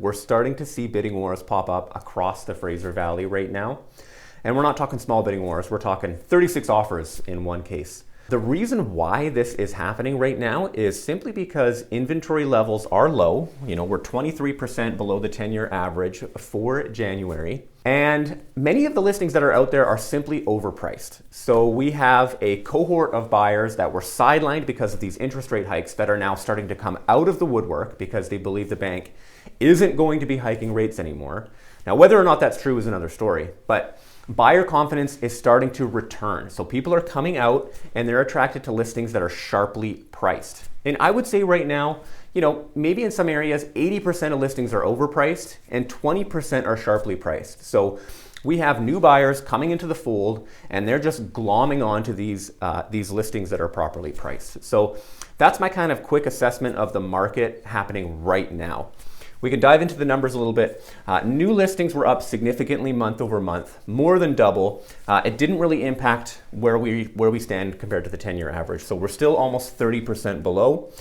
We're starting to see bidding wars pop up across the Fraser Valley right now. And we're not talking small bidding wars, we're talking 36 offers in one case. The reason why this is happening right now is simply because inventory levels are low. You know, we're 23% below the 10-year average for January. And many of the listings that are out there are simply overpriced. So we have a cohort of buyers that were sidelined because of these interest rate hikes that are now starting to come out of the woodwork because they believe the bank isn't going to be hiking rates anymore. Now, whether or not that's true is another story, but buyer confidence is starting to return. So people are coming out and they're attracted to listings that are sharply priced. And I would say right now, you know, maybe in some areas, 80% of listings are overpriced and 20% are sharply priced. So we have new buyers coming into the fold and they're just glomming onto these listings that are properly priced. So that's my kind of quick assessment of the market happening right now. We can dive into the numbers a little bit. New listings were up significantly month over month, more than double. It didn't really impact where we stand compared to the 10-year average. So we're still almost 30% below.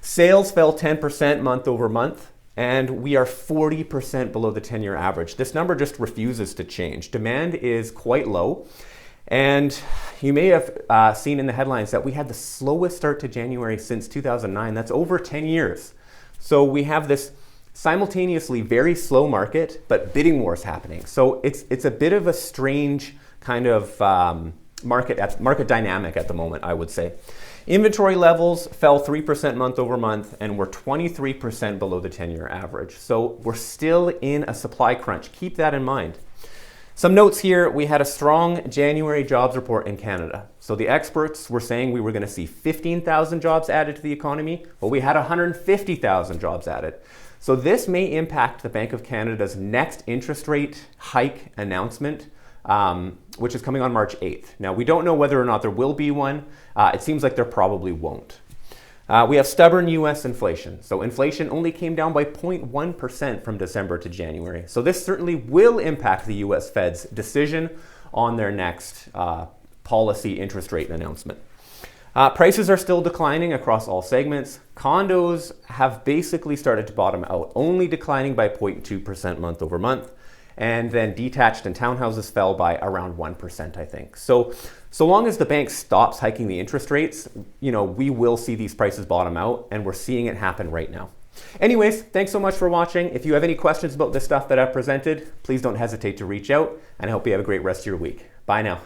Sales fell 10% month over month, and we are 40% below the 10-year average. This number just refuses to change. Demand is quite low. And you may have seen in the headlines that we had the slowest start to January since 2009. That's over 10 years. So we have this simultaneously very slow market, but bidding wars happening. So it's a bit of a strange kind of market dynamic at the moment, I would say. Inventory levels fell 3% month over month, and we're 23% below the 10-year average. So we're still in a supply crunch. Keep that in mind. Some notes here, we had a strong January jobs report in Canada. So the experts were saying we were going to see 15,000 jobs added to the economy, but we had 150,000 jobs added. So this may impact the Bank of Canada's next interest rate hike announcement, which is coming on March 8th. Now, we don't know whether or not there will be one. It seems like there probably won't. We have stubborn US inflation. So inflation only came down by 0.1% from December to January. So this certainly will impact the US Fed's decision on their next policy interest rate announcement. Prices are still declining across all segments. Condos have basically started to bottom out, only declining by 0.2% month over month. And then detached and townhouses fell by around 1%, I think. So long as the bank stops hiking the interest rates, you know, we will see these prices bottom out, and we're seeing it happen right now. Anyways, thanks so much for watching. If you have any questions about this stuff that I've presented, please don't hesitate to reach out, and I hope you have a great rest of your week. Bye now.